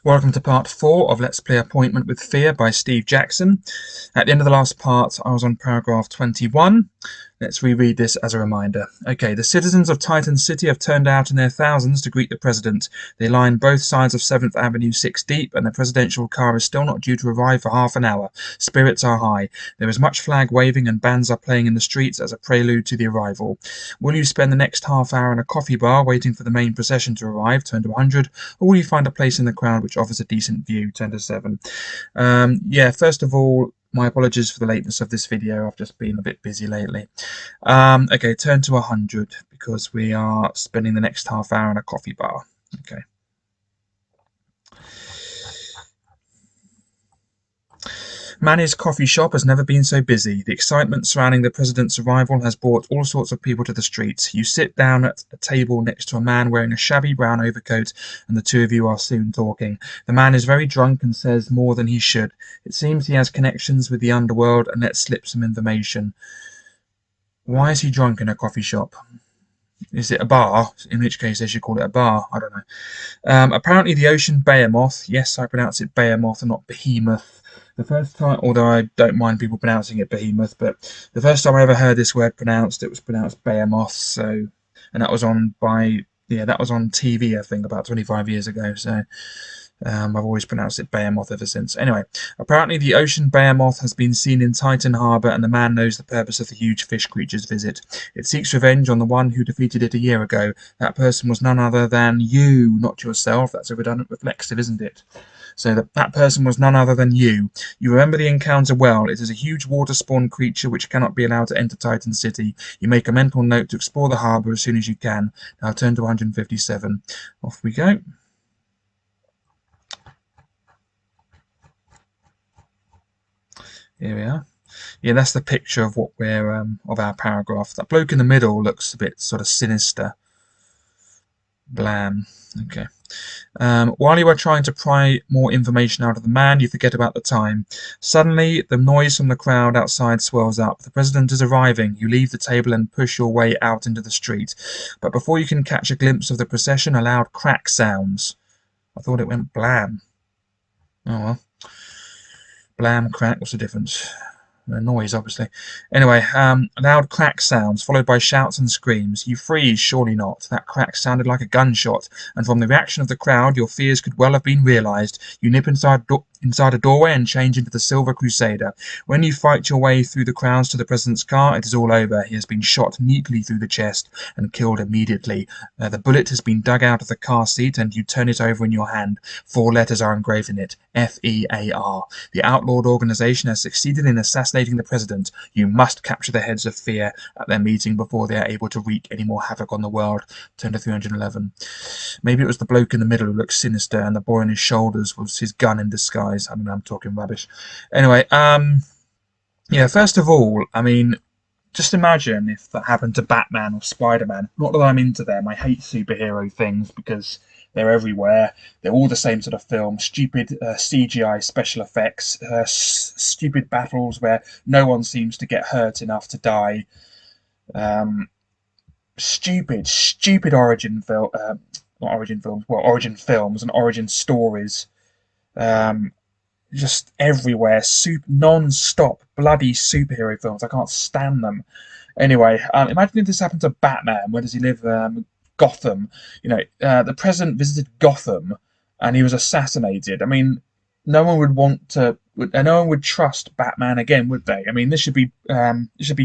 Welcome to part 4 of Let's Play Appointment with Fear by Steve Jackson. At the end of the last part, I was on paragraph 21. Let's reread this as a reminder. Okay, the citizens of Titan City have turned out in their thousands to greet the president. They line both sides of 7th Avenue 6 deep, and the presidential car is still not due to arrive for half an hour. Spirits are high. There is much flag waving and bands are playing in the streets as a prelude to the arrival. Will you spend the next half hour in a coffee bar waiting for the main procession to arrive, turn to 100, or will you find a place in the crowd which offers a decent view, 10 to 7? First of all, my apologies for the lateness of this video. I've just been a bit busy lately. Okay, turn to 100 because we are spending the next half hour in a coffee bar. Okay. Manny's coffee shop has never been so busy. The excitement surrounding the president's arrival has brought all sorts of people to the streets. You sit down at a table next to a man wearing a shabby brown overcoat, and the two of you are soon talking. The man is very drunk and says more than he should. It seems he has connections with the underworld and lets slip some information. Why is he drunk in a coffee shop? Is it a bar? In which case they should call it a bar. I don't know. Apparently the ocean behemoth, yes, I pronounce it behemoth and not behemoth. The first time, although I don't mind people pronouncing it behemoth, but the first time I ever heard this word pronounced, it was pronounced behemoth. So, and that was on that was on TV, I think, about 25 years ago. So, I've always pronounced it behemoth ever since. Anyway, apparently the ocean behemoth has been seen in Titan Harbour, and the man knows the purpose of the huge fish creature's visit. It seeks revenge on the one who defeated it a year ago. That person was none other than you, not yourself. That's a redundant reflexive, isn't it? So that person was none other than you. You remember the encounter well. It is a huge water-spawn creature which cannot be allowed to enter Titan City. You make a mental note to explore the harbour as soon as you can. Now turn to 157. Off we go. Here we are. Yeah, that's the picture of what we're of our paragraph. That bloke in the middle looks a bit sort of sinister. Blam. Okay. While you are trying to pry more information out of the man, you forget about the time. Suddenly, the noise from the crowd outside swells up. The president is arriving. You leave the table and push your way out into the street. But before you can catch a glimpse of the procession, a loud crack sounds. I thought it went blam. Oh well. Blam, crack, what's the difference? The noise, obviously. Anyway, loud crack sounds, followed by shouts and screams. You freeze, surely not. That crack sounded like a gunshot, and from the reaction of the crowd, your fears could well have been realized. You nip inside a doorway and change into the Silver Crusader. When you fight your way through the crowds to the president's car, it is all over. He has been shot neatly through the chest and killed immediately. The bullet has been dug out of the car seat, and you turn it over in your hand. 4 letters are engraved in it. F.E.A.R. The outlawed organization has succeeded in assassinating the president. You must capture the heads of F.E.A.R. at their meeting before they are able to wreak any more havoc on the world. Turn to 311. Maybe it was the bloke in the middle who looked sinister, and the boy on his shoulders was his gun in disguise. I don't know, I'm talking rubbish. Anyway, yeah, first of all, I mean, just imagine if that happened to Batman or Spider-Man. Not that I'm into them. I hate superhero things because they're everywhere. They're all the same sort of film. Stupid CGI special effects. Stupid battles where no one seems to get hurt enough to die. Stupid origin film. Not origin films. Well, origin films and origin stories. Just everywhere, non-stop bloody superhero films. I can't stand them. Anyway, imagine if this happened to Batman. Where does he live? Gotham. You know, the president visited Gotham, and he was assassinated. I mean, no one would want to. No one would trust Batman again, would they? I mean, this should be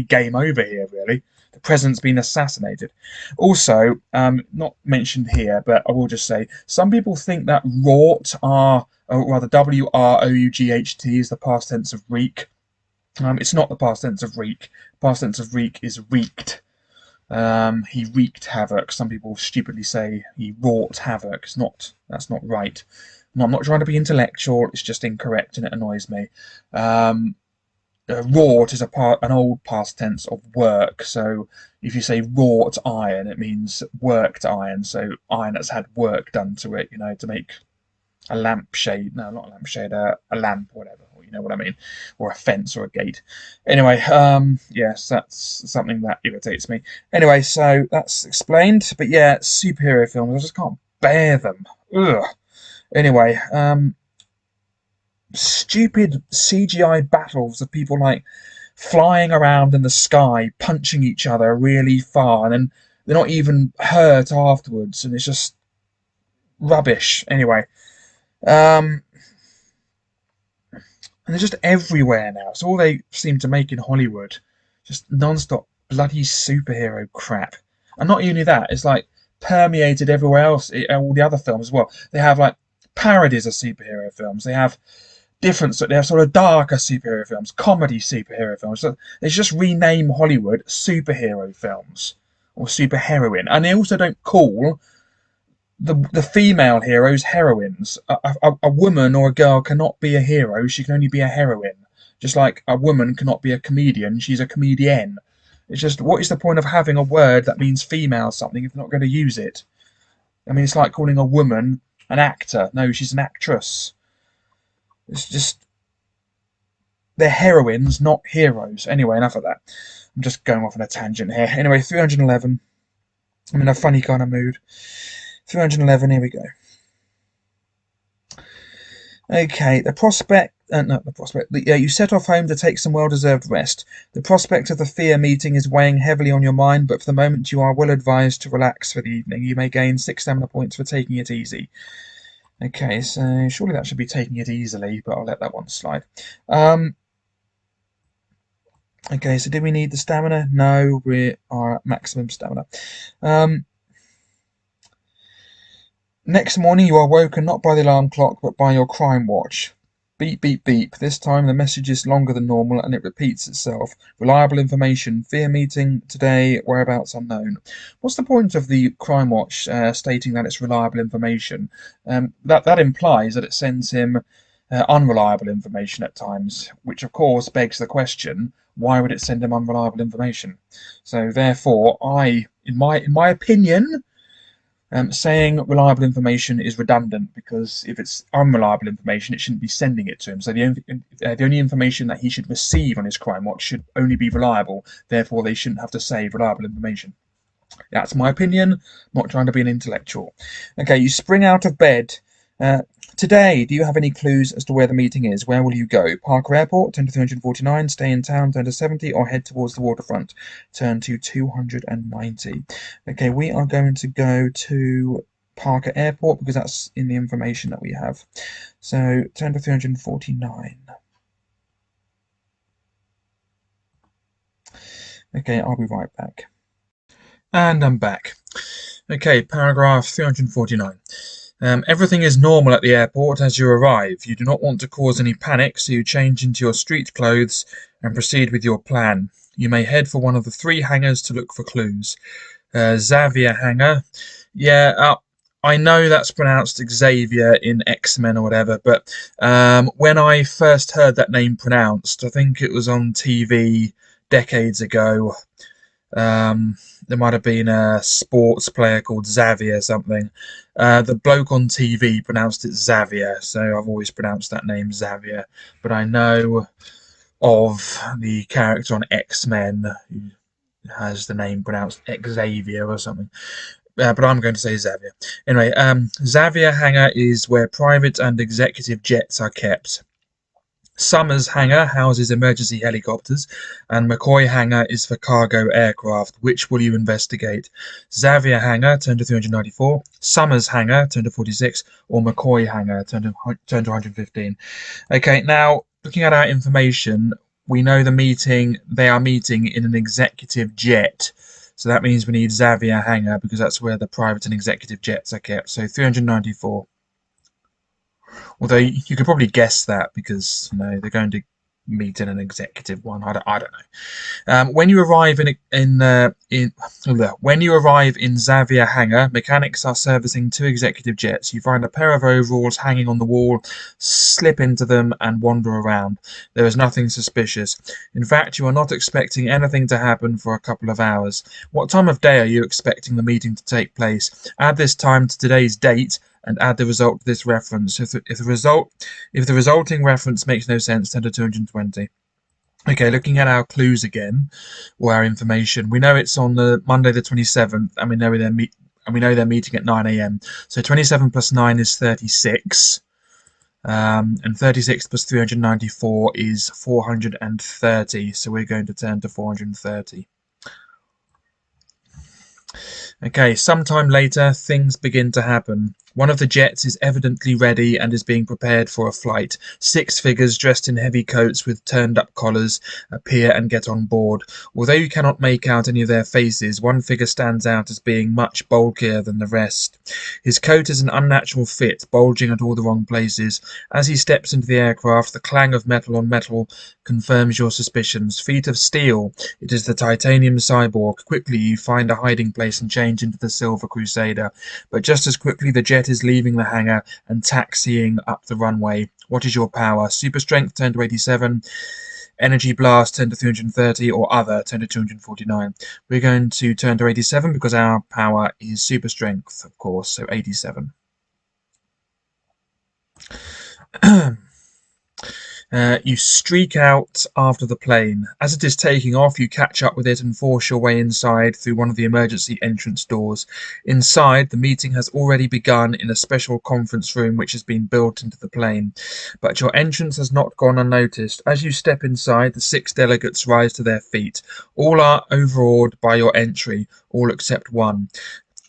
game over here, really. The president's been assassinated. Also, not mentioned here, but I will just say, some people think that wrought are, or rather WROUGHT is the past tense of wreak. It's not the past tense of wreak. Past tense of wreak is wreaked. He wreaked havoc. Some people stupidly say he wrought havoc. That's not right. I'm not trying to be intellectual. It's just incorrect, and it annoys me. Wrought is an old past tense of work. So if you say wrought iron, it means worked iron. So iron that's had work done to it, you know, to make a lampshade. No, not a lampshade. A lamp, or whatever. You know what I mean? Or a fence or a gate. Anyway, yes, that's something that irritates me. Anyway, so that's explained. But yeah, superhero films, I just can't bear them. Ugh. Anyway, stupid CGI battles of people like flying around in the sky, punching each other really far, and then they're not even hurt afterwards, and it's just rubbish. Anyway, um, and they're just everywhere now. It's all they seem to make in Hollywood, just non-stop bloody superhero crap. And not only that, it's like permeated everywhere else, all the other films as well. They have like parodies of superhero films. They have they have sort of darker superhero films, comedy superhero films. So they just rename Hollywood superhero films or superheroine, and they also don't call the female heroes heroines. A woman or a girl cannot be a hero; she can only be a heroine. Just like a woman cannot be a comedian; she's a comedienne. It's just, what is the point of having a word that means female something if you're not going to use it? I mean, it's like calling a woman an actor. No, she's an actress. It's just, they're heroines, not heroes. Anyway, enough of that. I'm just going off on a tangent here. Anyway, 311. I'm in a funny kind of mood. 311, here we go. Okay, you set off home to take some well-deserved rest. The prospect of the F.E.A.R meeting is weighing heavily on your mind, but for the moment you are well advised to relax for the evening. You may gain 6 stamina points for taking it easy. Okay, so surely that should be taking it easily, but I'll let that one slide. Okay, so do we need the stamina? No, we are at maximum stamina. Next morning you are woken not by the alarm clock, but by your crime watch. Beep, beep, beep. This time the message is longer than normal and it repeats itself. Reliable information. F.E.A.R meeting today. Whereabouts unknown. What's the point of the crime watch stating that it's reliable information? That implies that it sends him unreliable information at times, which of course begs the question: why would it send him unreliable information? So therefore, in my opinion, saying reliable information is redundant, because if it's unreliable information, it shouldn't be sending it to him. So the only information that he should receive on his crime watch should only be reliable. Therefore, they shouldn't have to say reliable information. That's my opinion. Not trying to be an intellectual. Okay, you spring out of bed. Today, do you have any clues as to where the meeting is? Where will you go? Parker Airport, turn to 349, stay in town, turn to 70, or head towards the waterfront, turn to 290. Okay, we are going to go to Parker Airport because that's in the information that we have. So, turn to 349. Okay, I'll be right back. And I'm back. Okay, paragraph 349. Everything is normal at the airport as you arrive. You do not want to cause any panic, so you change into your street clothes and proceed with your plan. You may head for one of the 3 hangars to look for clues. Xavier hangar. Yeah, I know that's pronounced Xavier in X-Men or whatever, but when I first heard that name pronounced, I think it was on TV decades ago. There might have been a sports player called Xavier something. The bloke on TV pronounced it Xavier, so I've always pronounced that name Xavier. But I know of the character on X-Men who has the name pronounced Xavier or something. But I'm going to say Xavier. Anyway, Xavier hangar is where private and executive jets are kept. Summers hangar houses emergency helicopters, and McCoy hangar is for cargo aircraft. Which will you investigate? Xavier hangar, turn to 394. Summers hangar, turn to 46. Or McCoy hangar, turn to 115. Okay, now looking at our information, we know they are meeting in an executive jet. So that means we need Xavier hangar because that's where the private and executive jets are kept. So 394. Although you could probably guess that because they're going to meet in an executive one. I don't know. When you arrive when you arrive in Xavier hangar, mechanics are servicing 2 executive jets. You find a pair of overalls hanging on the wall, slip into them, and wander around. There is nothing suspicious. In fact, you are not expecting anything to happen for a couple of hours. What time of day are you expecting the meeting to take place? Add this time to today's date and add the result to this reference. If the resulting reference makes no sense, turn to 220. Okay, looking at our clues again, or our information, we know it's on the Monday the 27th, and we know and we know they're meeting at 9 a.m. So 27 plus 9 is 36. And 36 plus 394 is 430. So we're going to turn to 430. Okay, sometime later, things begin to happen. One of the jets is evidently ready and is being prepared for a flight. 6 figures dressed in heavy coats with turned-up collars appear and get on board. Although you cannot make out any of their faces, one figure stands out as being much bulkier than the rest. His coat is an unnatural fit, bulging at all the wrong places. As he steps into the aircraft, the clang of metal on metal confirms your suspicions. Feet of steel. It is the titanium cyborg. Quickly, you find a hiding place and change into the Silver Crusader. But just as quickly, the jet is leaving the hangar and taxiing up the runway. What is your power? Super strength, turn to 87. Energy blast, turn to 330, or other, turn to 249. We're going to turn to 87 because our power is super strength, of course, so 87. You streak out after the plane. As it is taking off, you catch up with it and force your way inside through one of the emergency entrance doors. Inside, the meeting has already begun in a special conference room which has been built into the plane. But your entrance has not gone unnoticed. As you step inside, the 6 delegates rise to their feet. All are overawed by your entry, all except one.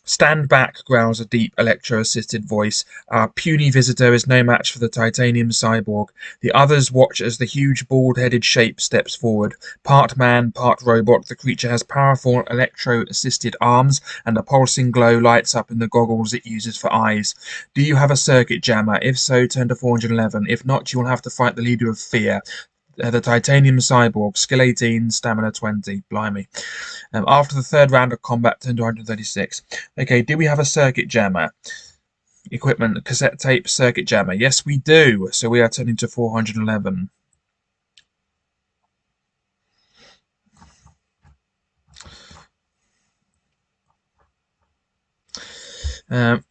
"Stand back," growls a deep, Electro-assisted voice. "Our puny visitor is no match for the titanium cyborg." The others watch as the huge, bald-headed shape steps forward. Part man, part robot, the creature has powerful Electro-assisted arms, and a pulsing glow lights up in the goggles it uses for eyes. "Do you have a circuit jammer? If so, turn to 411. If not, you will have to fight the leader of F.E.A.R. The titanium cyborg, skill 18, stamina 20. Blimey. After the 3rd round of combat, turn to 136. Okay, do we have a circuit jammer? Equipment, cassette tape, circuit jammer. Yes, we do. So we are turning to 411.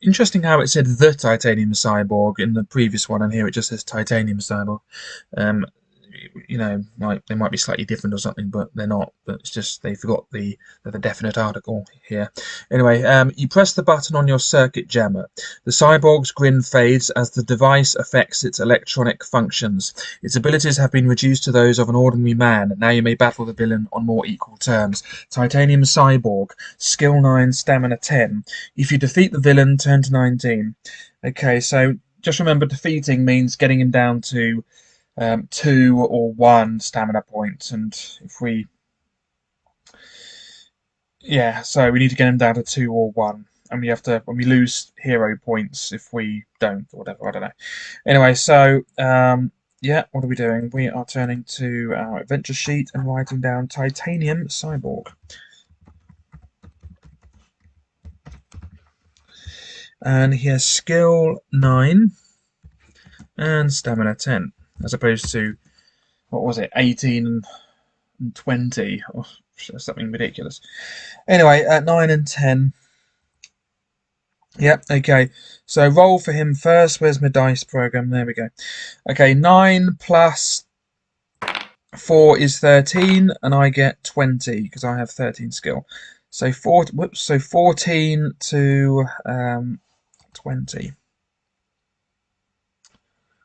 Interesting how it said the titanium cyborg in the previous one, and here it just says titanium cyborg. You know, like they might be slightly different or something, but they're not. But it's just they forgot the definite article here. Anyway, you press the button on your circuit jammer. The cyborg's grin fades as the device affects its electronic functions. Its abilities have been reduced to those of an ordinary man. Now you may battle the villain on more equal terms. Titanium cyborg, skill 9, stamina 10. If you defeat the villain, turn to 19. Okay, so just remember, defeating means getting him down to 2 or 1 stamina points, and if we so we need to get him down to 2 or 1, and we have to, when we lose hero points if we don't, or whatever, I don't know. Anyway, so what are we doing? We are turning to our adventure sheet and writing down titanium cyborg, and he has skill 9 and stamina 10, as opposed to, what was it, 18 and 20 or something ridiculous. Anyway, at 9 and 10. Yep, okay. So roll for him first. Where's my dice program? There we go. Okay, 9 plus 4 is 13, and I get 20 because I have 13 skill. So 14 to 20.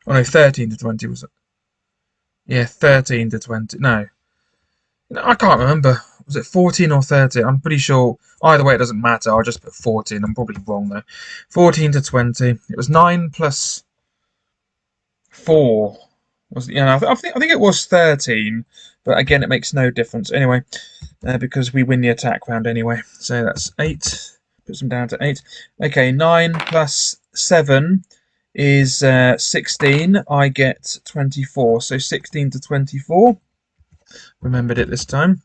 Oh no, 13 to 20 was it? Yeah, 13 to 20. No, I can't remember. Was it 14 or 13? I'm pretty sure. Either way, it doesn't matter. I'll just put 14. I'm probably wrong though. 14 to 20. It was 9 plus 4. Was I think it was 13, but again, it makes no difference anyway, because we win the attack round anyway. So that's 8. Puts them down to 8. Okay, 9 plus 7 is 16. I get 24. So 16 to 24. Remembered it this time.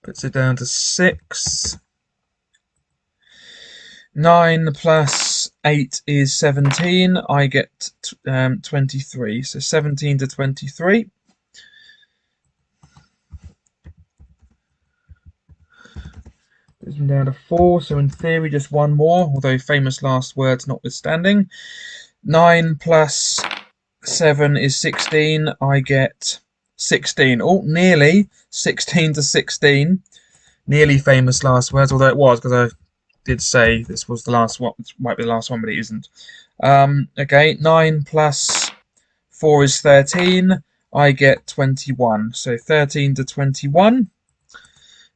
Puts it down to 6. 9 plus 8 is 17. I get 23. So 17 to 23. Puts me down to 4. So in theory, just one more, although famous last words notwithstanding. 9 plus 7 is 16. I get 16. Oh, nearly 16 to 16. Nearly famous last words, although it was, because I did say this was the last one. It might be the last one, but it isn't. Okay, 9 plus 4 is 13. I get 21. So 13 to 21.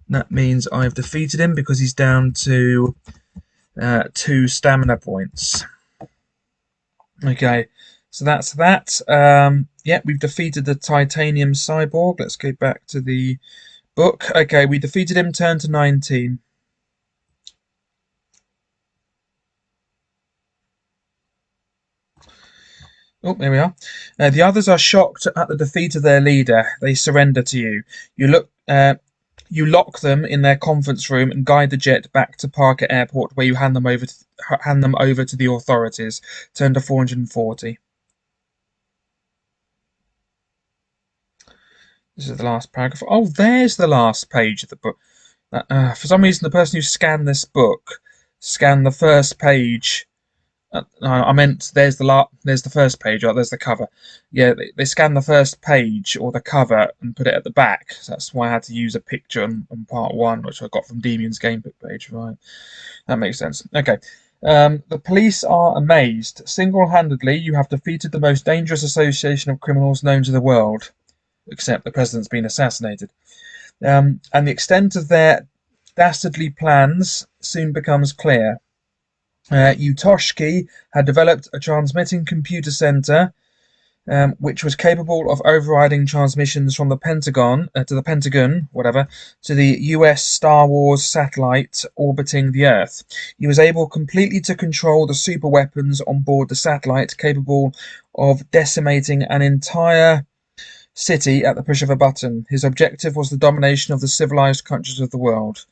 That means I've defeated him because he's down to 2 stamina points. Okay, so that's that. Yeah, we've defeated the titanium cyborg. Let's go back to the book. Okay, we defeated him, turn to 19. Oh, there we are. The others are shocked at the defeat of their leader. They surrender to you. You lock them in their conference room and guide the jet back to Parker Airport, where you hand them over to the authorities. Turn to 440. This is the last paragraph. Oh, there's the last page of the book. For some reason, the person who scanned this book scanned the first page. I meant there's the first page. Right, there's the cover. Yeah, they scanned the first page or the cover and put it at the back. So that's why I had to use a picture on part one, which I got from Demian's gamebook page. Right, that makes sense. Okay. The police are amazed. Single-handedly, you have defeated the most dangerous association of criminals known to the world, except the president's been assassinated. And the extent of their dastardly plans soon becomes clear. Utoshki had developed a transmitting computer center which was capable of overriding transmissions from the Pentagon to the US Star Wars satellite orbiting the Earth. He was able completely to control the super weapons on board the satellite, capable of decimating an entire city at the push of a button. His objective was the domination of the civilized countries of the world.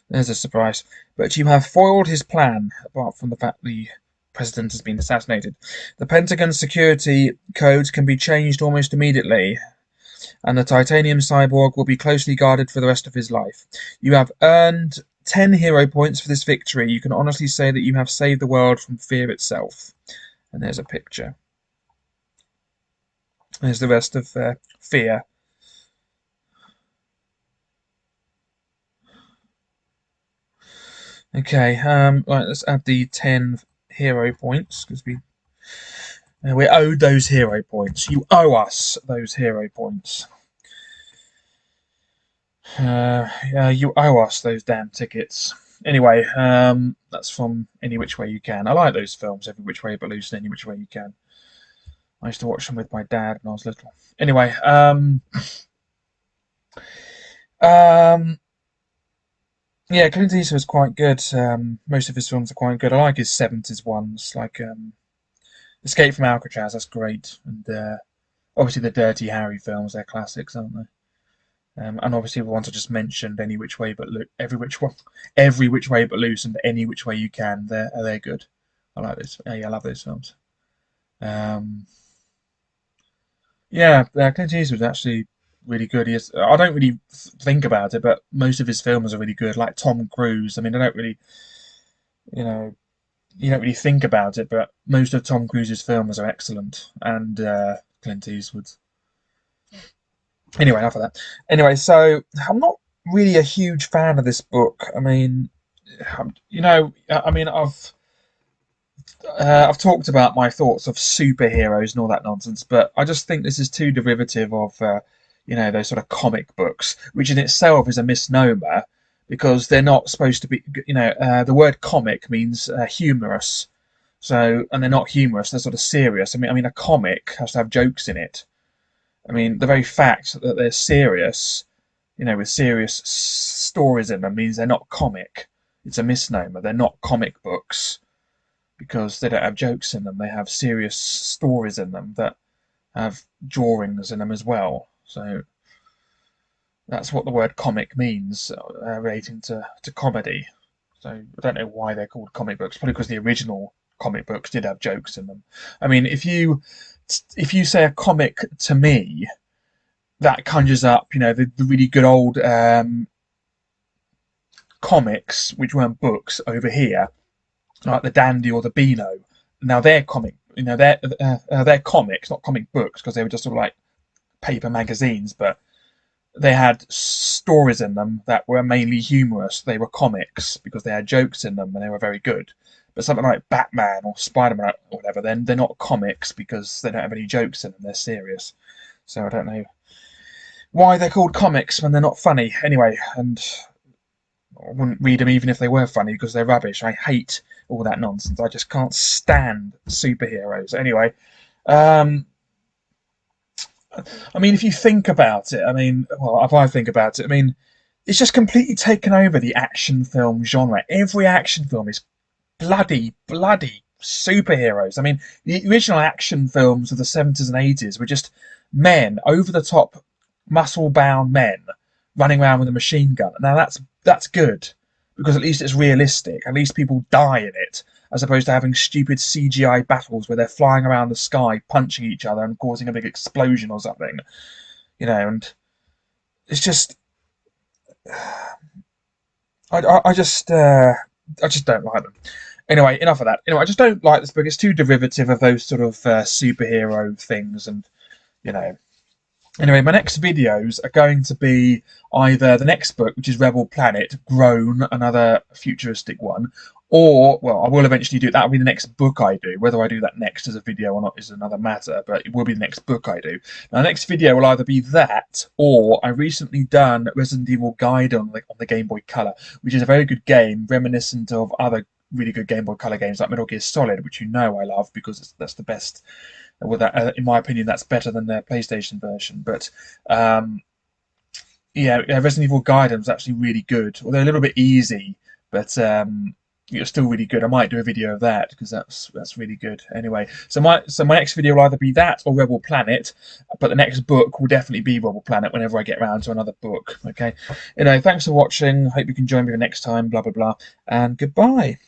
There's a surprise. But you have foiled his plan, apart from the fact the president has been assassinated. The Pentagon security codes can be changed almost immediately, and the titanium cyborg will be closely guarded for the rest of his life. You have earned 10 hero points for this victory. You can honestly say that you have saved the world from fear itself. And there's a picture. There's the rest of F.E.A.R. Okay, right, let's add the 10 hero points because we're owed those hero points. You owe us those hero points. You owe us those damn tickets. Anyway, that's from Any Which Way You Can. I like those films, Every Which Way But Loose and Any Which Way You Can. I used to watch them with my dad when I was little. Anyway, yeah, Clint Eastwood's quite good. Most of his films are quite good. I like his 70s ones, like Escape from Alcatraz. That's great, and obviously the Dirty Harry films. They're classics, aren't they? And obviously the ones I just mentioned, Any Which Way But Every Which Way But Loose, and Any Which Way You Can. They're good. I like those. Yeah, I love those films. Um, yeah, Clint Eastwood's actually really good. I don't really think about it, but most of his films are really good. Like Tom Cruise. I mean, I don't really, you know, you don't really think about it, but most of Tom Cruise's films are excellent, and Clint Eastwood's. Anyway, enough of that. Anyway, so I'm not really a huge fan of this book. I mean, I've talked about my thoughts of superheroes and all that nonsense, but I just think this is too derivative of those sort of comic books, which in itself is a misnomer because they're not supposed to be. The word comic means humorous, and they're not humorous; they're sort of serious. I mean, a comic has to have jokes in it. I mean, the very fact that they're serious, with serious stories in them, means they're not comic. It's a misnomer. They're not comic books because they don't have jokes in them. They have serious stories in them that have drawings in them as well. So that's what the word comic means, relating to comedy. So I don't know why they're called comic books. Probably because the original comic books did have jokes in them. I mean, if you say a comic to me, that conjures up, the really good old comics, which weren't books over here, like the Dandy or the Beano. Now they're comic, they're comics, not comic books, because they were just sort of like paper magazines. But they had stories in them that were mainly humorous. They were comics because they had jokes in them and they were very good. But something like Batman or Spider-Man or whatever, then they're not comics because they don't have any jokes in them. They're serious. So I don't know why they're called comics when they're not funny. Anyway, and I wouldn't read them even if they were funny because they're rubbish. I hate all that nonsense. I just can't stand superheroes. Anyway, um, I mean, if you think about it, I mean, well, if I think about it, I mean, it's just completely taken over the action film genre. Every action film is bloody superheroes. I mean, the original action films of the 70s and 80s were just men, over the top, muscle bound men running around with a machine gun. Now that's good because at least it's realistic. At least people die in it, as opposed to having stupid CGI battles where they're flying around the sky, punching each other and causing a big explosion or something. And it's just I just don't like them. Anyway, enough of that. Anyway, I just don't like this book. It's too derivative of those sort of superhero things, and you know. Anyway, my next videos are going to be either the next book, which is Rebel Planet, Grown, another futuristic one, or, well, I will eventually do it. That'll be the next book I do. Whether I do that next as a video or not is another matter, but it will be the next book I do. Now, the next video will either be that, or I recently done Resident Evil Guide on the Game Boy Color, which is a very good game, reminiscent of other really good Game Boy Color games like Metal Gear Solid, which you know I love because that's the best. Well, that, in my opinion, that's better than their PlayStation version. But yeah, Resident Evil Gaiden was actually really good. Although a little bit easy, but it was still really good. I might do a video of that because that's really good. Anyway, so my next video will either be that or Rebel Planet, but the next book will definitely be Rebel Planet whenever I get around to another book. Okay. Thanks for watching. Hope you can join me the next time. Blah blah blah, and goodbye.